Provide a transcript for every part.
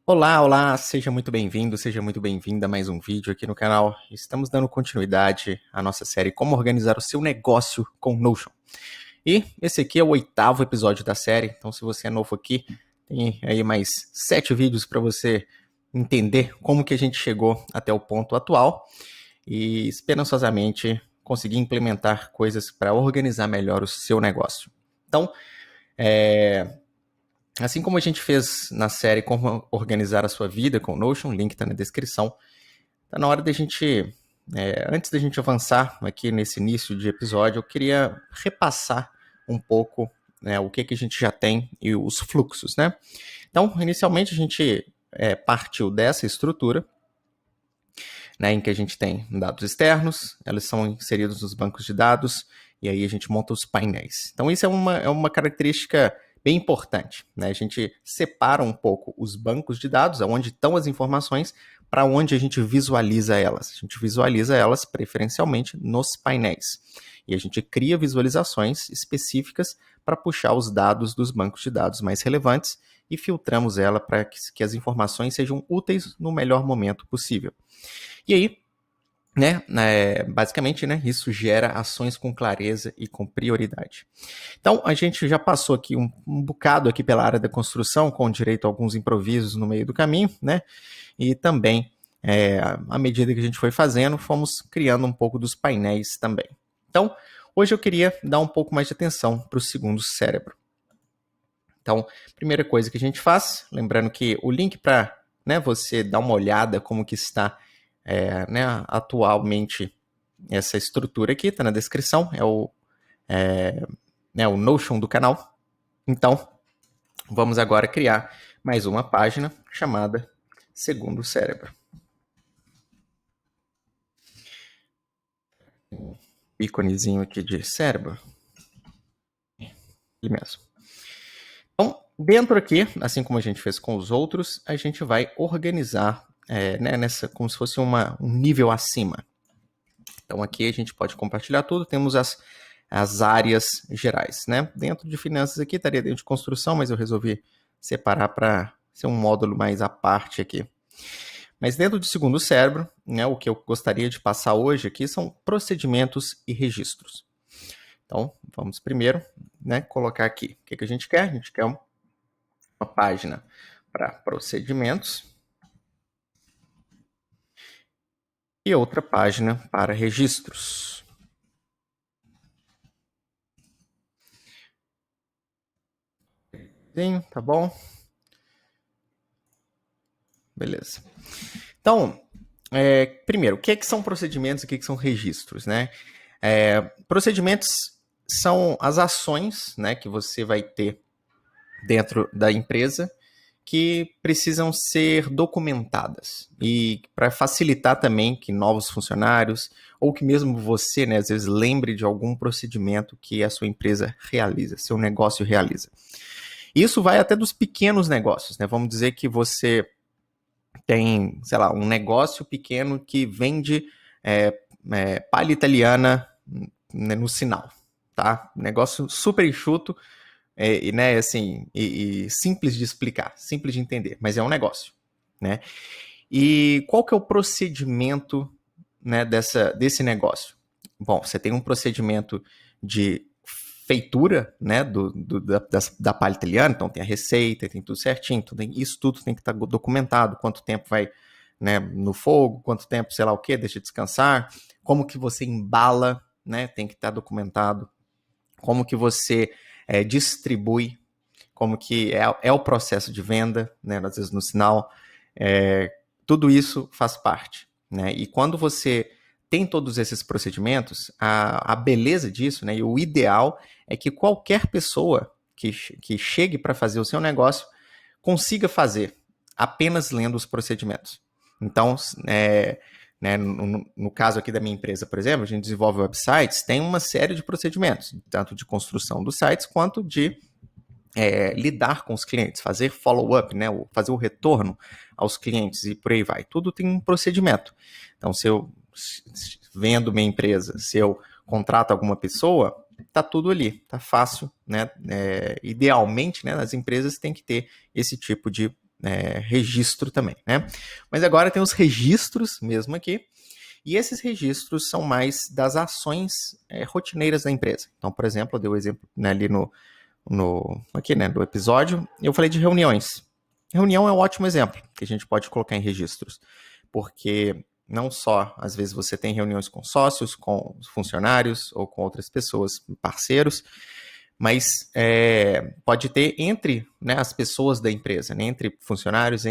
Olá, olá, seja muito bem-vindo, seja muito bem-vinda a mais um vídeo aqui no canal. Estamos dando continuidade à nossa série Como Organizar o Seu Negócio com Notion. E esse aqui é o 8º episódio da série, então se você é novo aqui, tem aí mais 7 vídeos para você entender como que a gente chegou até o ponto atual e esperançosamente conseguir implementar coisas para organizar melhor o seu negócio. Então, assim como a gente fez na série Como Organizar a Sua Vida com o Notion, o link está na descrição, está na hora da gente, antes da gente avançar aqui nesse início de episódio, eu queria repassar um pouco o que a gente já tem e os fluxos, né? Então, inicialmente a gente partiu dessa estrutura, né, em que a gente tem dados externos, eles são inseridos nos bancos de dados, e aí a gente monta os painéis. Então, isso é uma característica bem importante, né? A gente separa um pouco os bancos de dados, onde estão as informações, para onde a gente visualiza elas. A gente visualiza elas preferencialmente nos painéis. E a gente cria visualizações específicas para puxar os dados dos bancos de dados mais relevantes e filtramos ela para que as informações sejam úteis no melhor momento possível. E aí, basicamente, isso gera ações com clareza e com prioridade. Então, a gente já passou aqui um bocado aqui pela área da construção, com direito a alguns improvisos no meio do caminho, né? E também, à medida que a gente foi fazendo, fomos criando um pouco dos painéis também. Então, hoje eu queria dar um pouco mais de atenção para o segundo cérebro. Então, primeira coisa que a gente faz, lembrando que o link para você dar uma olhada como que está atualmente essa estrutura aqui, está na descrição, é o Notion do canal. Então, vamos agora criar mais uma página chamada Segundo Cérebro. Íconezinho aqui de cérebro. Ele mesmo. Então, dentro aqui, assim como a gente fez com os outros, a gente vai organizar como se fosse um nível acima. Então, aqui a gente pode compartilhar tudo, temos as áreas gerais, né? Dentro de finanças aqui, estaria dentro de construção, mas eu resolvi separar para ser um módulo mais à parte aqui. Mas dentro do segundo cérebro, o que eu gostaria de passar hoje aqui são procedimentos e registros. Então, vamos primeiro colocar aqui. O que a gente quer? A gente quer uma página para procedimentos e outra página para registros. Tá bom? Beleza. Então, primeiro, o que são procedimentos e o que são registros, né? Procedimentos são as ações, que você vai ter dentro da empresa que precisam ser documentadas e para facilitar também que novos funcionários ou que mesmo você, às vezes lembre de algum procedimento que a sua empresa realiza, seu negócio realiza. Isso vai até dos pequenos negócios, né? Vamos dizer que você tem, sei lá, um negócio pequeno que vende palha italiana no sinal, tá? Negócio super enxuto e simples de explicar, simples de entender, mas é um negócio, né? E qual que é o procedimento desse negócio? Bom, você tem um procedimento de feitura da palha italiana, então tem a receita, tem tudo certinho, isso tudo tem que estar documentado, quanto tempo vai no fogo, quanto tempo, sei lá o que, deixa descansar, como que você embala, tem que estar documentado, como que você distribui, como que é o processo de venda, às vezes no sinal, tudo isso faz parte. E quando você tem todos esses procedimentos, a beleza disso, e o ideal é que qualquer pessoa que chegue para fazer o seu negócio consiga fazer apenas lendo os procedimentos. Então, no caso aqui da minha empresa, por exemplo, a gente desenvolve websites, tem uma série de procedimentos, tanto de construção dos sites quanto de lidar com os clientes, fazer follow-up, fazer o retorno aos clientes e por aí vai. Tudo tem um procedimento. Então, se eu vendo minha empresa, se eu contrato alguma pessoa, tá tudo ali, tá fácil, idealmente, as empresas têm que ter esse tipo de registro também, né? Mas agora tem os registros mesmo aqui, e esses registros são mais das ações rotineiras da empresa. Então, por exemplo, eu dei o exemplo, né, ali aqui, né, do episódio, eu falei de reuniões. Reunião é um ótimo exemplo que a gente pode colocar em registros, porque não só, às vezes, você tem reuniões com sócios, com funcionários ou com outras pessoas, parceiros, mas pode ter entre, né, as pessoas da empresa, né, entre funcionários,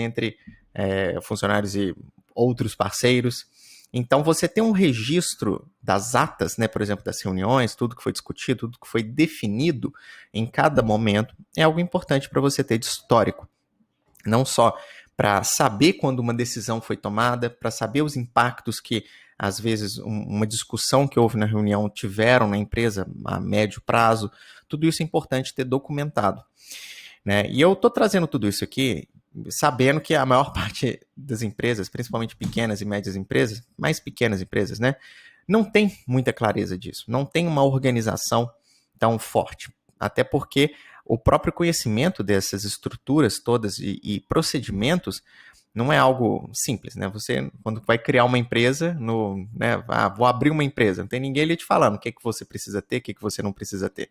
funcionários e outros parceiros. Então, você tem um registro das atas, né, por exemplo, das reuniões, tudo que foi discutido, tudo que foi definido em cada momento, é algo importante para você ter de histórico. Não só para saber quando uma decisão foi tomada, para saber os impactos que, às vezes, uma discussão que houve na reunião tiveram na empresa a médio prazo. Tudo isso é importante ter documentado, né? E eu estou trazendo tudo isso aqui sabendo que a maior parte das empresas, principalmente pequenas e médias empresas, mais pequenas empresas, né, não tem muita clareza disso, não tem uma organização tão forte. Até porque o próprio conhecimento dessas estruturas todas e procedimentos não é algo simples, né? Você, quando vai criar uma empresa, vou abrir uma empresa, não tem ninguém ali te falando o que você precisa ter, o que você não precisa ter.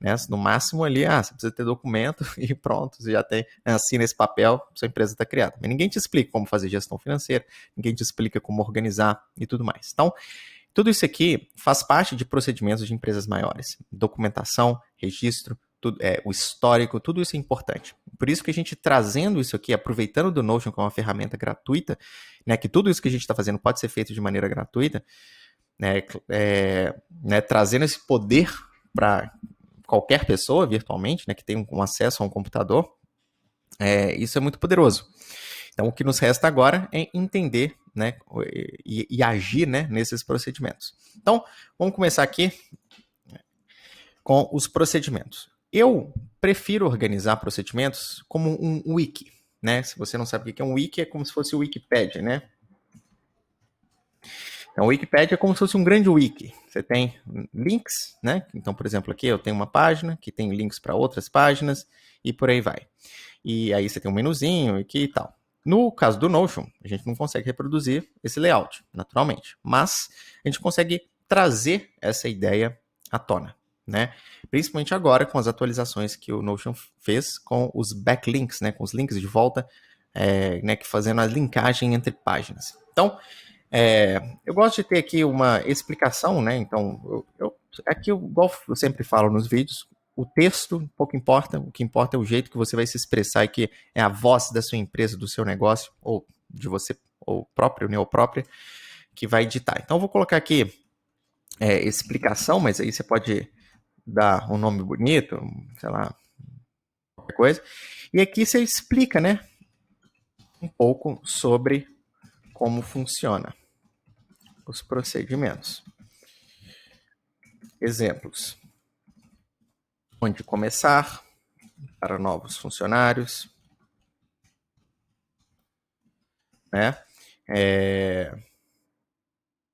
Né? No máximo ali, você precisa ter documento e pronto, você já tem, assina esse papel, sua empresa está criada. Mas ninguém te explica como fazer gestão financeira, ninguém te explica como organizar e tudo mais. Então, tudo isso aqui faz parte de procedimentos de empresas maiores. Documentação, registro, o histórico, tudo isso é importante. Por isso que a gente trazendo isso aqui, aproveitando do Notion como uma ferramenta gratuita, né, que tudo isso que a gente está fazendo pode ser feito de maneira gratuita, trazendo esse poder para qualquer pessoa virtualmente, né, que tem um acesso a um computador, isso é muito poderoso. Então, o que nos resta agora é entender, né, e agir, né, nesses procedimentos. Então, vamos começar aqui com os procedimentos. Eu prefiro organizar procedimentos como um wiki, né? Se você não sabe o que é um wiki, é como se fosse o Wikipedia, né? Então, o Wikipedia é como se fosse um grande wiki. Você tem links, né? Então, por exemplo, aqui eu tenho uma página que tem links para outras páginas e por aí vai. E aí você tem um menuzinho aqui e tal. No caso do Notion, a gente não consegue reproduzir esse layout, naturalmente. Mas a gente consegue trazer essa ideia à tona, né? Principalmente agora com as atualizações que o Notion fez com os backlinks, né? Com os links de volta, né? Que fazendo a linkagem entre páginas. Então, eu gosto de ter aqui uma explicação, né? Então, aqui, igual eu sempre falo nos vídeos, o texto pouco importa, o que importa é o jeito que você vai se expressar e que é a voz da sua empresa, do seu negócio, ou de você, ou próprio, né, ou própria, que vai editar. Então, eu vou colocar aqui explicação, mas aí você pode dar um nome bonito, sei lá, qualquer coisa. E aqui você explica, né, um pouco sobre como funciona os procedimentos. Exemplos. Onde começar para novos funcionários, né?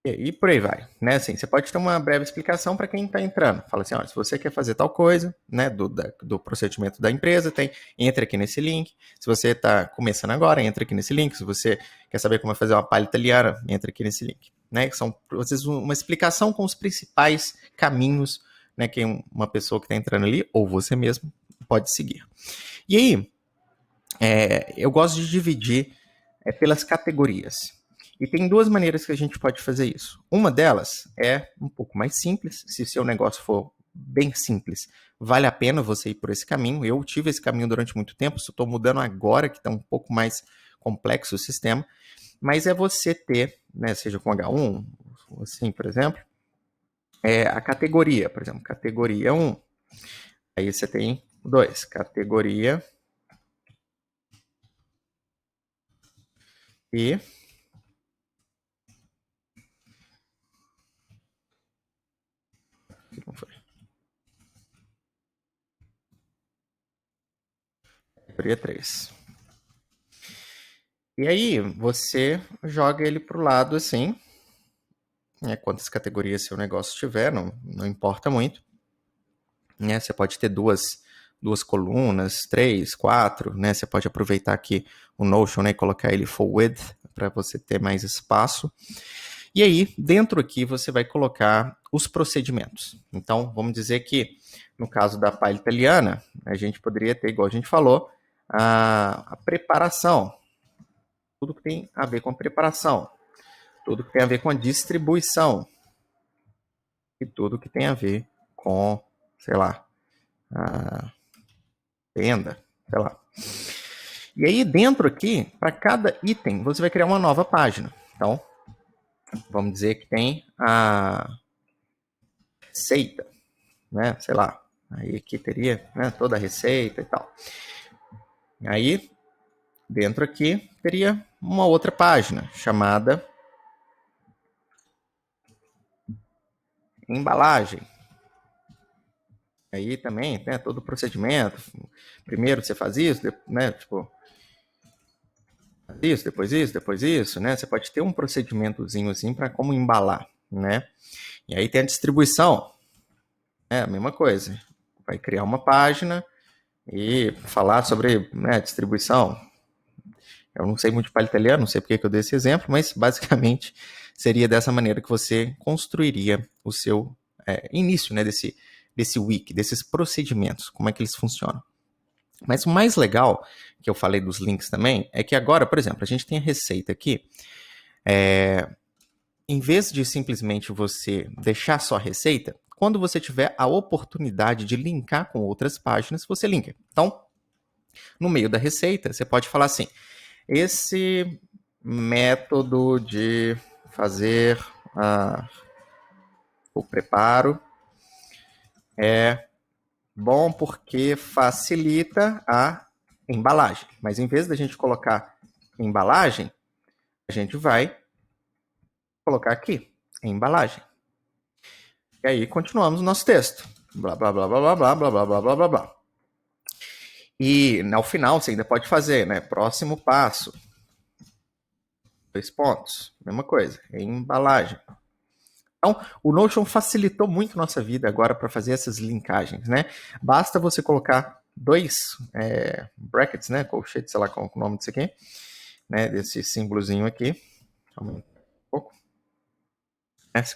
E por aí vai, né? Assim, você pode ter uma breve explicação para quem está entrando. Fala assim, olha, se você quer fazer tal coisa, né, do procedimento da empresa, entra aqui nesse link. Se você está começando agora, entra aqui nesse link. Se você quer saber como fazer uma palha italiana, entra aqui nesse link. Né? São, às vezes, uma explicação com os principais caminhos, né, que uma pessoa que está entrando ali, ou você mesmo, pode seguir. E aí, eu gosto de dividir pelas categorias. E tem duas maneiras que a gente pode fazer isso. Uma delas é um pouco mais simples. Se o seu negócio for bem simples, vale a pena você ir por esse caminho. Eu tive esse caminho durante muito tempo, só estou mudando agora, que está um pouco mais complexo o sistema. Mas é você ter, né, seja com H1, assim, por exemplo, a categoria. Por exemplo, categoria 1. Aí você tem 2. Categoria e... Não foi. Categoria 3. E aí, você joga ele pro lado assim, né, quantas categorias seu negócio tiver, não importa muito. Né, você pode ter duas 2 colunas, 3, 4, né? Você pode aproveitar aqui o Notion, né, e colocar ele full width para você ter mais espaço. E aí, dentro aqui, você vai colocar os procedimentos. Então, vamos dizer que, no caso da palha italiana, a gente poderia ter, igual a gente falou, a preparação. Tudo que tem a ver com a preparação. Tudo que tem a ver com a distribuição. E tudo que tem a ver com, sei lá, a venda, sei lá. E aí, dentro aqui, para cada item, você vai criar uma nova página. Então, vamos dizer que tem a receita, né? Sei lá. Aí aqui teria, né, toda a receita e tal. Aí, dentro aqui, teria uma outra página chamada embalagem. Aí também, né, todo o procedimento. Primeiro você faz isso, né, tipo, isso, depois isso, né? Você pode ter um procedimentozinho assim para como embalar, né? E aí tem a distribuição, é a mesma coisa. Vai criar uma página e falar sobre, né, distribuição. Eu não sei muito de palha italiano, não sei porque que eu dei esse exemplo, mas basicamente seria dessa maneira que você construiria o seu início, né, desse wiki, desses procedimentos, como é que eles funcionam. Mas o mais legal, que eu falei dos links também, é que agora, por exemplo, a gente tem a receita aqui. Em vez de simplesmente você deixar só a receita, quando você tiver a oportunidade de linkar com outras páginas, você linka. Então, no meio da receita, você pode falar assim: esse método de fazer o preparo é bom porque facilita a embalagem. Mas em vez da gente colocar embalagem, a gente vai colocar aqui, embalagem. E aí continuamos o nosso texto. Blá, blá, blá, blá, blá, blá, blá, blá, blá, blá, blá. E ao final você ainda pode fazer, né? Próximo passo. 2 pontos. Mesma coisa. Embalagem. Então, o Notion facilitou muito nossa vida agora para fazer essas linkagens, né? Basta você colocar dois brackets, né? Colchete, sei lá qual é o nome disso aqui, né? Desse símbolozinho aqui. Um pouco.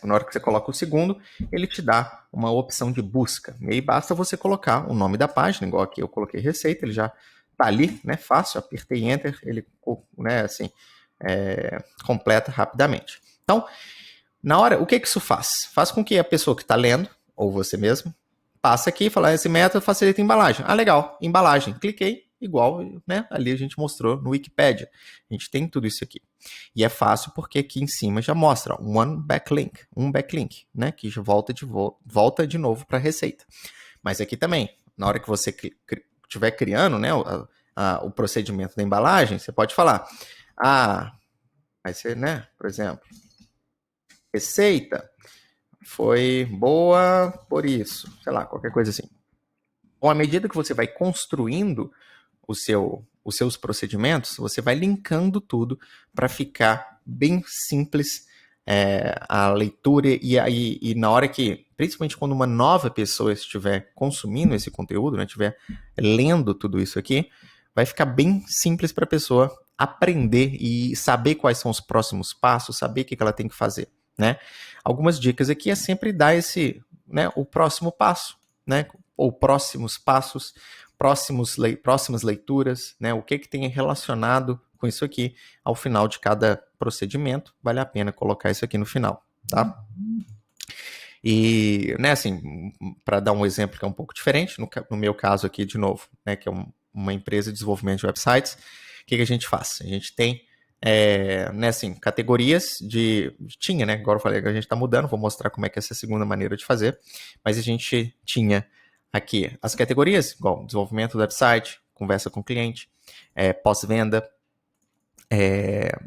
Na hora que você coloca o segundo, ele te dá uma opção de busca. E aí basta você colocar o nome da página, igual aqui eu coloquei receita, ele já tá ali, né? Fácil, apertei Enter, ele, né, assim, completa rapidamente. Então, na hora, o que isso faz? Faz com que a pessoa que está lendo, ou você mesmo, passe aqui e fala, esse método facilita a embalagem. Ah, legal, embalagem. Cliquei, igual, né? Ali a gente mostrou no Wikipedia. A gente tem tudo isso aqui. E é fácil porque aqui em cima já mostra um backlink, né? Que já volta de novo para a receita. Mas aqui também, na hora que você estiver criando, né, o procedimento da embalagem, você pode falar, vai ser, né, por exemplo, receita foi boa por isso, sei lá, qualquer coisa assim. Bom, à medida que você vai construindo os seus procedimentos, você vai linkando tudo para ficar bem simples a leitura e na hora que, principalmente quando uma nova pessoa estiver consumindo esse conteúdo, né, estiver lendo tudo isso aqui, vai ficar bem simples para a pessoa aprender e saber quais são os próximos passos, saber o que ela tem que fazer, né? Algumas dicas aqui é sempre dar né, o próximo passo, né? Ou próximos passos, próximas leituras, né? O que tem relacionado com isso aqui ao final de cada procedimento, vale a pena colocar isso aqui no final, tá? E, né, assim, para dar um exemplo que é um pouco diferente, no meu caso aqui, de novo, né, que é uma empresa de desenvolvimento de websites, o que a gente faz? A gente tem, né, assim, categorias tinha, né, agora eu falei que a gente está mudando, vou mostrar como é que é essa segunda maneira de fazer, mas a gente tinha aqui as categorias, igual desenvolvimento do website, conversa com o cliente, pós-venda,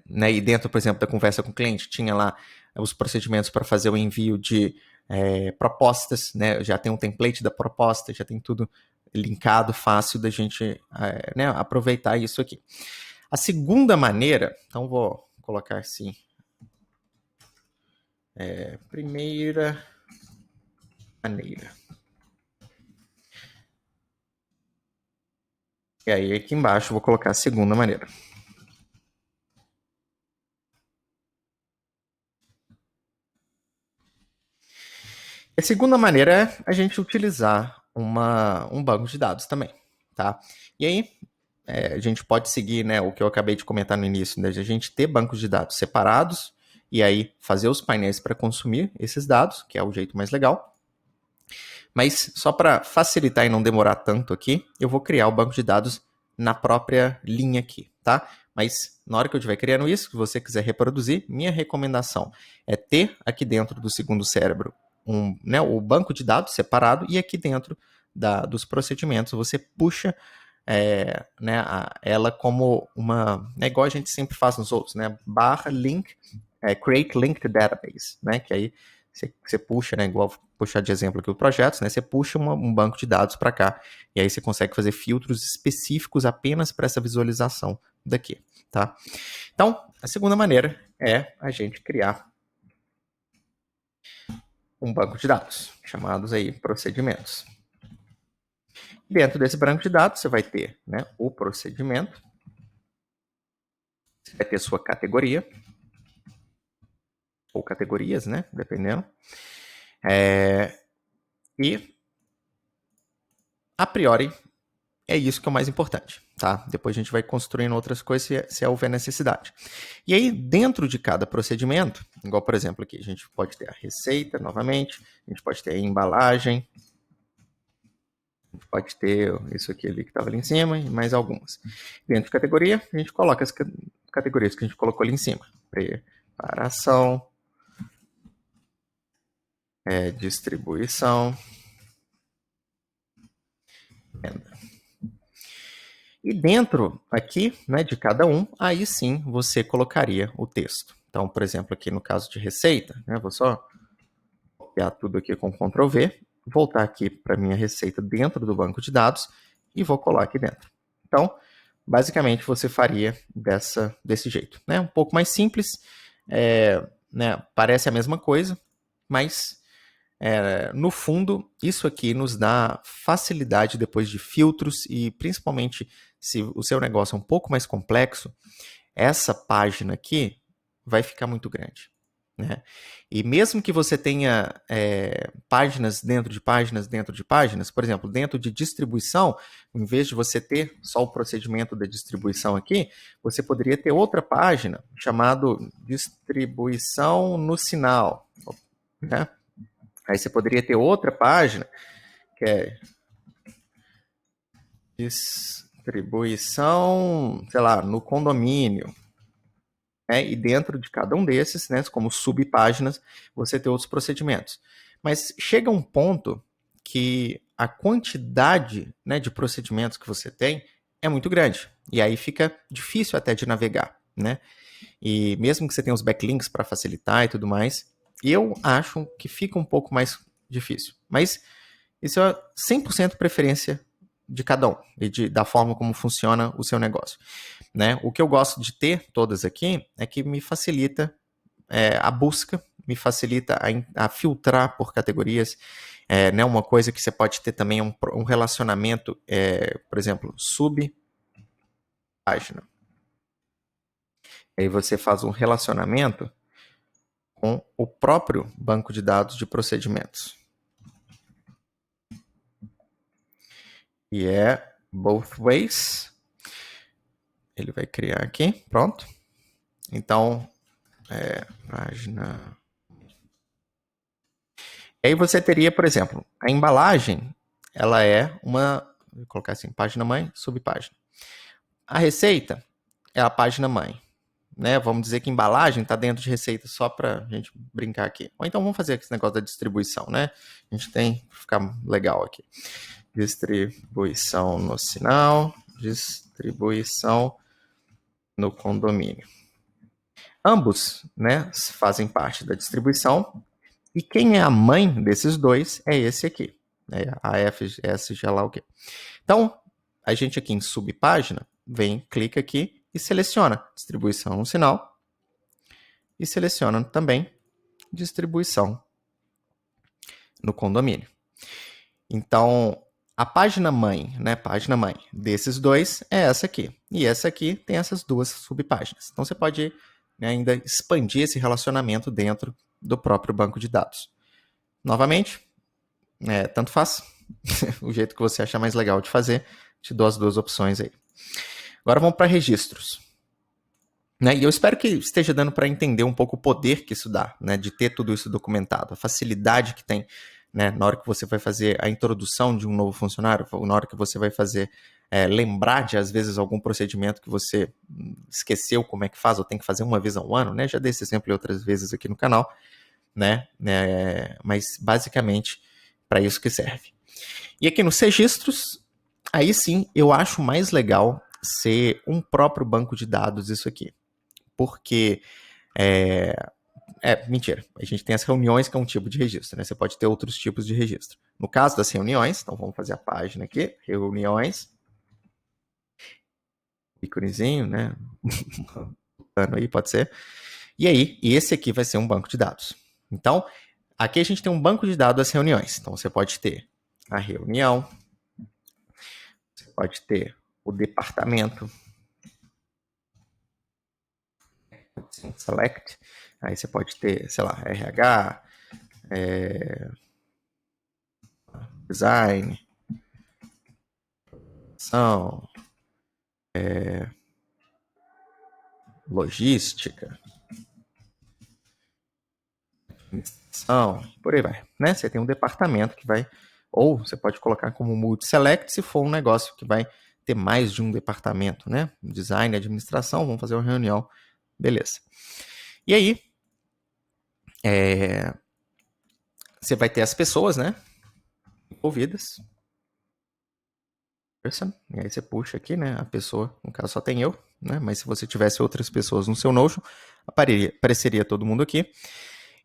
né, e dentro, por exemplo, da conversa com o cliente, tinha lá os procedimentos para fazer o envio de propostas, né, já tem um template da proposta, já tem tudo linkado, fácil da gente né, aproveitar isso aqui. A segunda maneira, então vou colocar assim, primeira maneira. E aí aqui embaixo eu vou colocar a segunda maneira. A segunda maneira é a gente utilizar um banco de dados também, tá? E aí a gente pode seguir, né, o que eu acabei de comentar no início, né, de a gente ter bancos de dados separados e aí fazer os painéis para consumir esses dados, que é o jeito mais legal. Mas só para facilitar e não demorar tanto aqui, eu vou criar o banco de dados na própria linha aqui, tá? Mas na hora que eu estiver criando isso, se você quiser reproduzir, minha recomendação é ter aqui dentro do segundo cérebro o banco de dados separado e aqui dentro dos procedimentos você puxa ela como uma. É igual a gente sempre faz nos outros, né? Barra link, create linked database, né? Que aí você puxa, né? Igual puxar de exemplo aqui o projetos, né? Você puxa um banco de dados para cá e aí você consegue fazer filtros específicos apenas para essa visualização daqui, tá? Então, a segunda maneira é a gente criar um banco de dados, chamados aí procedimentos. Dentro desse banco de dados, você vai ter, né, o procedimento, você vai ter sua categoria, ou categorias, né, dependendo. E, a priori, é isso que é o mais importante, tá? Depois a gente vai construindo outras coisas se houver necessidade. E aí, dentro de cada procedimento, igual, por exemplo, aqui, a gente pode ter a receita, novamente, a gente pode ter a embalagem, a gente pode ter isso aqui ali que estava ali em cima e mais algumas. Dentro de categoria, a gente coloca as categorias que a gente colocou ali em cima. Preparação, distribuição, venda. E dentro aqui, né, de cada um, aí sim você colocaria o texto. Então, por exemplo, aqui no caso de receita, né, vou só copiar tudo aqui com Ctrl V, voltar aqui para minha receita dentro do banco de dados e vou colar aqui dentro. Então, basicamente você faria desse jeito, né? Um pouco mais simples, né, parece a mesma coisa, mas no fundo, isso aqui nos dá facilidade depois de filtros e principalmente se o seu negócio é um pouco mais complexo, essa página aqui vai ficar muito grande. Né? E mesmo que você tenha páginas dentro de páginas dentro de páginas, por exemplo, dentro de distribuição, em vez de você ter só o procedimento da distribuição aqui, você poderia ter outra página chamado distribuição no sinal. Né? Aí você poderia ter outra página que é distribuição, sei lá, no condomínio. E dentro de cada um desses, né, como subpáginas, você tem outros procedimentos. Mas chega um ponto que a quantidade, né, de procedimentos que você tem é muito grande. E aí fica difícil até de navegar. Né? E mesmo que você tenha os backlinks para facilitar e tudo mais, eu acho que fica um pouco mais difícil. Mas isso é 100% preferência de cada um e da forma como funciona o seu negócio. Né? O que eu gosto de ter todas aqui é que me facilita a busca, me facilita a filtrar por categorias. Né? Uma coisa que você pode ter também é um relacionamento, por exemplo, subpágina. Aí você faz um relacionamento com o próprio banco de dados de procedimentos. E é both ways. Ele vai criar aqui, pronto. Então, página. E aí você teria, por exemplo, a embalagem, ela é uma, vou colocar assim, página mãe, subpágina. A receita é a página mãe. Né? Vamos dizer que embalagem está dentro de receita, só para a gente brincar aqui. Ou então vamos fazer esse negócio da distribuição, né? A gente tem que ficar legal aqui. Distribuição no sinal, distribuição no condomínio. Ambos, né, fazem parte da distribuição. E quem é a mãe desses dois é esse aqui. A FS, já lá o quê. Então, a gente aqui em subpágina, clica aqui e seleciona distribuição no sinal. E seleciona também distribuição no condomínio. Então, A página mãe, né, página mãe desses dois é essa aqui. E essa aqui tem essas duas subpáginas. Então você pode, né, ainda expandir esse relacionamento dentro do próprio banco de dados. Novamente, tanto faz. O jeito que você achar mais legal de fazer, te dou as duas opções aí. Agora vamos para registros. Né? E eu espero que esteja dando para entender um pouco o poder que isso dá, né, de ter tudo isso documentado, a facilidade que tem, né, na hora que você vai fazer a introdução de um novo funcionário, na hora que você vai fazer, lembrar de, às vezes, algum procedimento que você esqueceu como é que faz, ou tem que fazer uma vez ao ano, né? Já dei esse exemplo outras vezes aqui no canal, né? Mas, basicamente, para isso que serve. E aqui nos registros, aí sim, eu acho mais legal ser um próprio banco de dados isso aqui. Porque mentira. A gente tem as reuniões, que é um tipo de registro, né? Você pode ter outros tipos de registro. No caso das reuniões, então vamos fazer a página aqui, reuniões, íconezinho, né? Aí pode ser. E aí, esse aqui vai ser um banco de dados. Então, aqui a gente tem um banco de dados das reuniões. Então, você pode ter a reunião, você pode ter o departamento, select, aí você pode ter, sei lá, RH, design, ação, logística, administração, por aí vai, né? Você tem um departamento que vai, ou você pode colocar como multi-select se for um negócio que vai ter mais de um departamento, né? Design, administração, vamos fazer uma reunião, beleza. E aí, você vai ter as pessoas, né? Envolvidas. E aí você puxa aqui, né? A pessoa, no caso só tem eu, né? Mas se você tivesse outras pessoas no seu Notion, apareceria todo mundo aqui.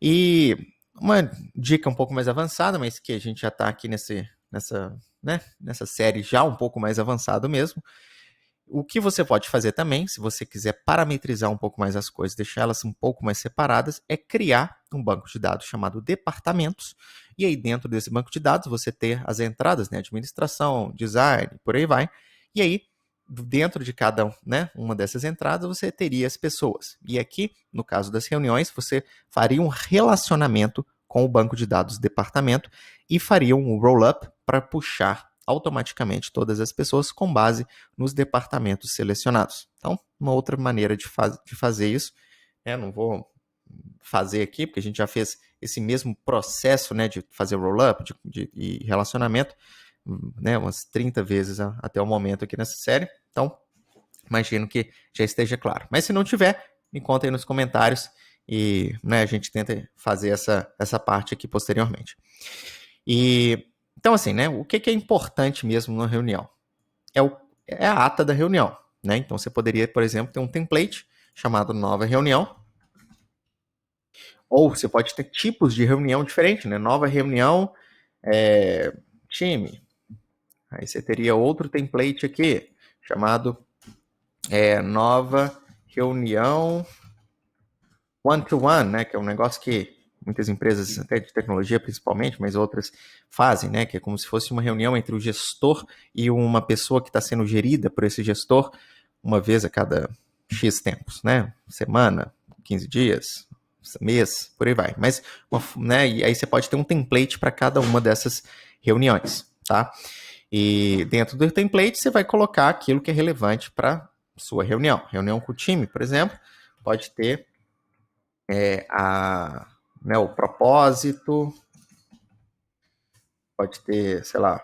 E uma dica um pouco mais avançada, mas que a gente já está aqui nessa série já um pouco mais avançado mesmo. O que você pode fazer também, se você quiser parametrizar um pouco mais as coisas, deixar elas um pouco mais separadas, é criar um banco de dados chamado departamentos. E aí dentro desse banco de dados você ter as entradas, né, administração, design, por aí vai. E aí dentro de cada, né, uma dessas entradas você teria as pessoas. E aqui, no caso das reuniões, você faria um relacionamento com o banco de dados departamento e faria um roll-up para puxar automaticamente todas as pessoas com base nos departamentos selecionados. Então, uma outra maneira de fazer isso, não vou fazer aqui, porque a gente já fez esse mesmo processo, né, de fazer roll-up e relacionamento, né, umas 30 vezes até o momento aqui nessa série. Então, imagino que já esteja claro. Mas se não tiver, me conta aí nos comentários e, né, a gente tenta fazer essa parte aqui posteriormente. Então, assim, né, o que é importante mesmo na reunião? É a ata da reunião, né? Então, você poderia, por exemplo, ter um template chamado nova reunião, ou você pode ter tipos de reunião diferentes, né? Nova reunião, time. Aí você teria outro template aqui, chamado nova reunião one-to-one, né? Que é um negócio que muitas empresas, até de tecnologia principalmente, mas outras fazem, né? Que é como se fosse uma reunião entre o gestor e uma pessoa que está sendo gerida por esse gestor uma vez a cada X tempos, né? Semana, 15 dias, mês, por aí vai. Mas, né? E aí você pode ter um template para cada uma dessas reuniões, tá? E dentro do template você vai colocar aquilo que é relevante para sua reunião. Reunião com o time, por exemplo, pode ter o propósito, pode ter, sei lá,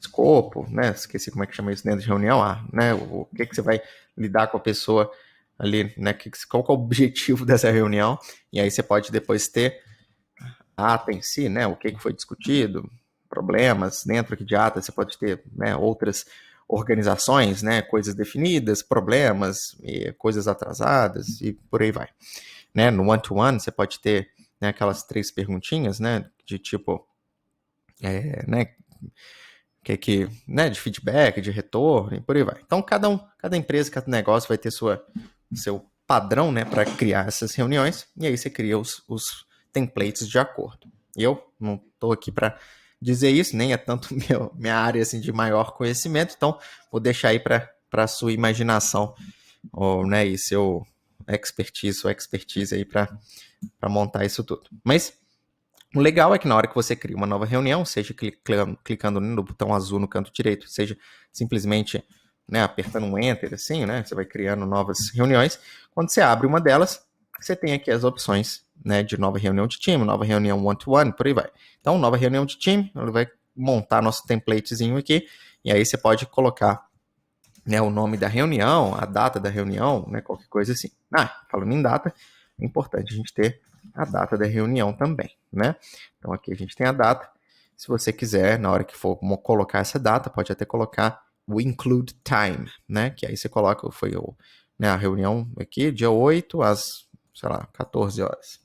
escopo, né? Esqueci como é que chama isso dentro de reunião, né? O que você vai lidar com a pessoa ali, né? Qual que é o objetivo dessa reunião? E aí você pode depois ter a ata em si, né? O que foi discutido, problemas dentro aqui de ata, você pode ter, né, outras organizações, né? Coisas definidas, problemas, coisas atrasadas e por aí vai. Né? No one-to-one, você pode ter, né, aquelas 3 perguntinhas, né, de tipo, né, né, de feedback, de retorno e por aí vai. Então, cada empresa, cada negócio vai ter seu padrão, né, para criar essas reuniões, e aí você cria os templates de acordo. Eu não estou aqui para dizer isso, nem é tanto minha área assim, de maior conhecimento, então vou deixar aí para a sua imaginação, ou, né, e seu expertise aí para montar isso tudo. Mas o legal é que na hora que você cria uma nova reunião, seja clicando no botão azul no canto direito, seja simplesmente, né, apertando um Enter, assim, né, você vai criando novas reuniões. Quando você abre uma delas, você tem aqui as opções, né, de nova reunião de time, nova reunião one-to-one, por aí vai. Então, nova reunião de time, ele vai montar nosso templatezinho aqui, e aí você pode colocar, né, o nome da reunião, a data da reunião, né, qualquer coisa assim. Falando em data, é importante a gente ter a data da reunião também, né? Então aqui a gente tem a data. Se você quiser, na hora que for colocar essa data, pode até colocar o include time, né? Que aí você coloca, né, a reunião aqui, dia 8 às, sei lá, 14 horas.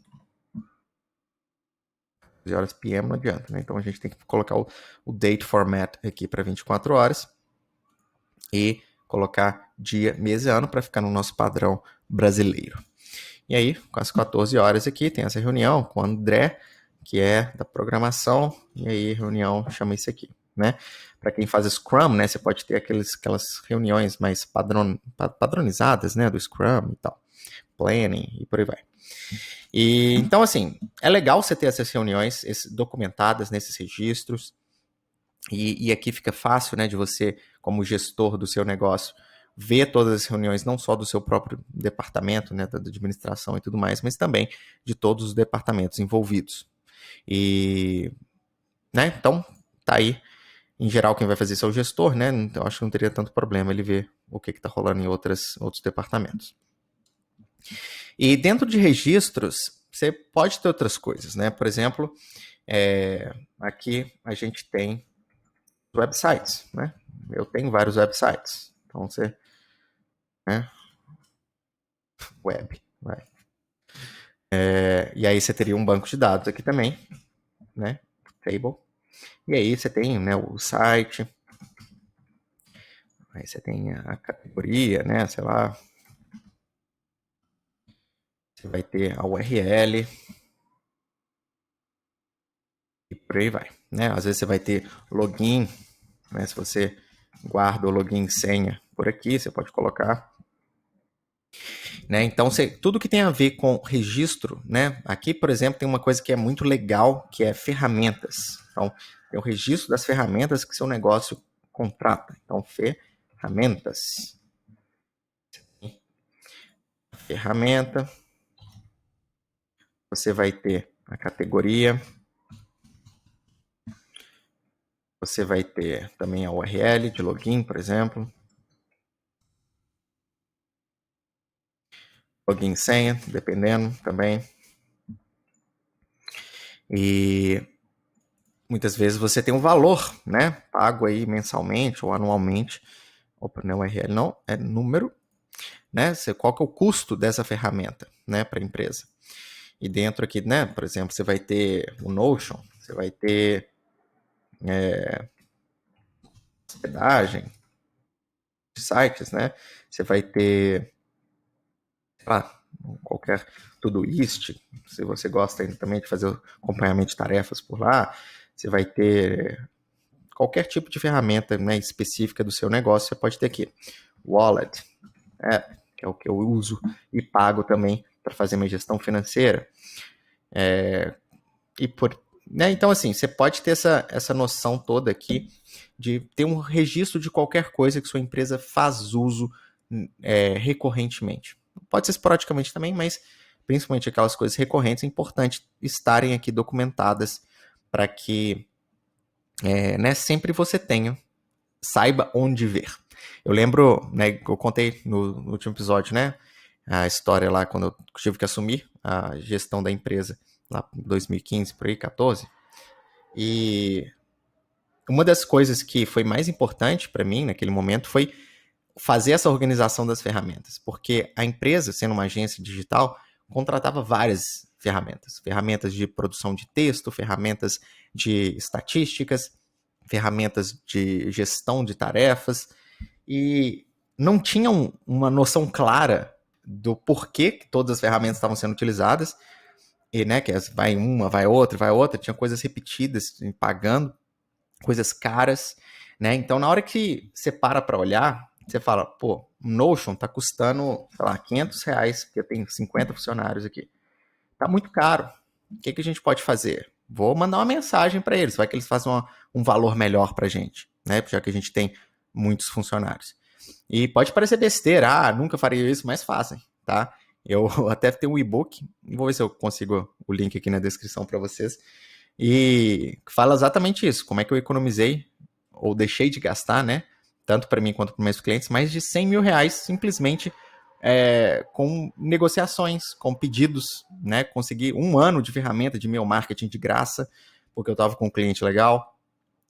14 horas PM não adianta, né? Então a gente tem que colocar o date format aqui para 24 horas e colocar dia, mês e ano para ficar no nosso padrão brasileiro. E aí, com as 14 horas aqui, tem essa reunião com o André, que é da programação, e aí reunião chama isso aqui, né? Para quem faz Scrum, né, você pode ter aquelas reuniões mais padronizadas, né, do Scrum e tal, planning e por aí vai. E então, assim, é legal você ter essas reuniões documentadas nesses registros, e aqui fica fácil, né, de você, como gestor do seu negócio, ver todas as reuniões, não só do seu próprio departamento, né, da administração e tudo mais, mas também de todos os departamentos envolvidos. E, né, então, tá aí. Em geral, quem vai fazer isso é o gestor, né? Então, acho que não teria tanto problema ele ver o que está rolando em outros departamentos. E dentro de registros, você pode ter outras coisas, né? Por exemplo, aqui a gente tem websites, né? Eu tenho vários websites. Então você, né? Web, vai. E aí você teria um banco de dados aqui também, né? Table. E aí você tem, né, o site. Aí você tem a categoria, né? Sei lá. Você vai ter a URL. E por aí vai, né? Às vezes você vai ter login, né? Se você guarda o login e senha por aqui, você pode colocar. Né? Então, tudo que tem a ver com registro, né? Aqui, por exemplo, tem uma coisa que é muito legal, que é ferramentas. Então, tem o registro das ferramentas que seu negócio contrata. Então, ferramentas. Ferramenta. Você vai ter a categoria. Você vai ter também a URL de login, por exemplo. Login e senha, dependendo também. E muitas vezes você tem um valor, né? Pago aí mensalmente ou anualmente. Opa, não é URL, não, é número. Né? Qual que é o custo dessa ferramenta, né, para a empresa? E dentro aqui, né, por exemplo, você vai ter o Notion, você vai ter hospedagem de sites, né? Você vai ter, sei lá, qualquer Todoist, se você gosta ainda também de fazer acompanhamento de tarefas por lá, você vai ter qualquer tipo de ferramenta, né, específica do seu negócio, você pode ter aqui. Wallet, que é o que eu uso e pago também para fazer minha gestão financeira. Né, então, assim, você pode ter essa noção toda aqui de ter um registro de qualquer coisa que sua empresa faz uso recorrentemente. Pode ser esporadicamente também, mas principalmente aquelas coisas recorrentes, é importante estarem aqui documentadas para que né, sempre você saiba onde ver. Eu lembro, né, eu contei no último episódio, né, a história lá quando eu tive que assumir a gestão da empresa lá em 2015, por aí, 14. E uma das coisas que foi mais importante para mim naquele momento foi fazer essa organização das ferramentas, porque a empresa, sendo uma agência digital, contratava várias ferramentas. Ferramentas de produção de texto, ferramentas de estatísticas, ferramentas de gestão de tarefas, e não tinham uma noção clara do porquê que todas as ferramentas estavam sendo utilizadas, e, né, que vai uma, vai outra, tinha coisas repetidas, pagando, coisas caras, né? Então, na hora que você para olhar, você fala, pô, o Notion tá custando, sei lá, R$ 500, porque eu tenho 50 funcionários aqui. Tá muito caro. O que a gente pode fazer? Vou mandar uma mensagem para eles, vai que eles façam um valor melhor pra gente, né? Já que a gente tem muitos funcionários. E pode parecer besteira, nunca faria isso, mas fazem, tá? Eu até tenho um e-book, vou ver se eu consigo o link aqui na descrição para vocês, e fala exatamente isso, como é que eu economizei, ou deixei de gastar, né? Tanto para mim quanto para meus clientes, mais de R$ 100 mil simplesmente com negociações, com pedidos, né? Consegui 1 ano de ferramenta de e-mail marketing de graça, porque eu estava com um cliente legal.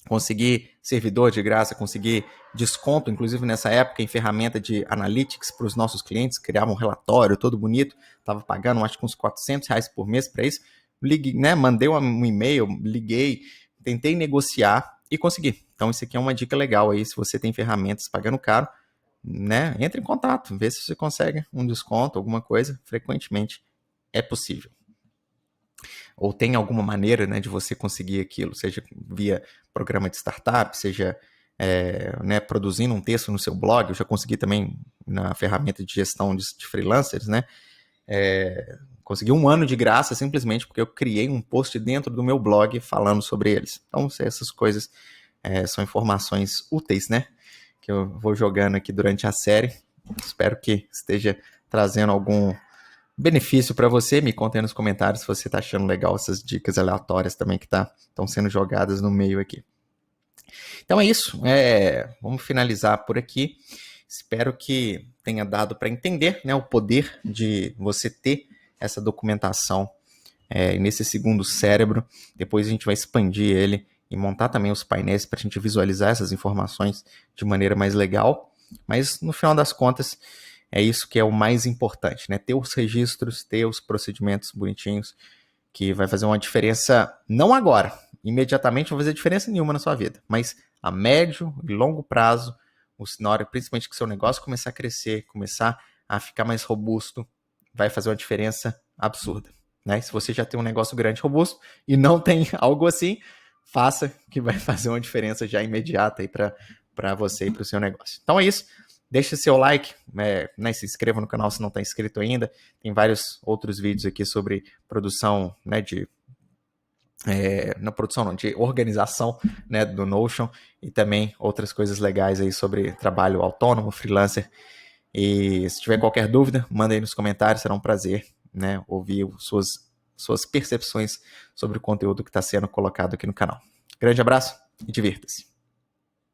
Consegui servidor de graça, consegui desconto, inclusive nessa época, em ferramenta de analytics para os nossos clientes, criava um relatório todo bonito, estava pagando acho que uns R$ 400 por mês para isso. Liguei, né, mandei um e-mail, liguei, tentei negociar e consegui. Então isso aqui é uma dica legal aí, se você tem ferramentas pagando caro, né, entre em contato, vê se você consegue um desconto, alguma coisa, frequentemente é possível. Ou tem alguma maneira, né, de você conseguir aquilo, seja via programa de startup, seja né, produzindo um texto no seu blog. Eu já consegui também na ferramenta de gestão de freelancers, né, consegui 1 ano de graça simplesmente porque eu criei um post dentro do meu blog falando sobre eles. Então, essas coisas são informações úteis, né, que eu vou jogando aqui durante a série. Espero que esteja trazendo algum benefício para você. Me conta aí nos comentários se você está achando legal essas dicas aleatórias também que estão sendo jogadas no meio aqui. Então é isso. Vamos finalizar por aqui. Espero que tenha dado para entender, né, o poder de você ter essa documentação nesse segundo cérebro. Depois a gente vai expandir ele e montar também os painéis para a gente visualizar essas informações de maneira mais legal. Mas no final das contas, é isso que é o mais importante, né? Ter os registros, ter os procedimentos bonitinhos, que vai fazer uma diferença, não agora, imediatamente não vai fazer diferença nenhuma na sua vida, mas a médio e longo prazo, na hora principalmente que seu negócio começar a crescer, começar a ficar mais robusto, vai fazer uma diferença absurda, né? Se você já tem um negócio grande, robusto, e não tem algo assim, faça, que vai fazer uma diferença já imediata aí para você e para o seu negócio. Então é isso. Deixa seu like, né, se inscreva no canal se não está inscrito ainda. Tem vários outros vídeos aqui sobre produção, né, de organização, né, do Notion, e também outras coisas legais aí sobre trabalho autônomo, freelancer. E se tiver qualquer dúvida, manda aí nos comentários, será um prazer, né, ouvir suas percepções sobre o conteúdo que está sendo colocado aqui no canal. Grande abraço e divirta-se.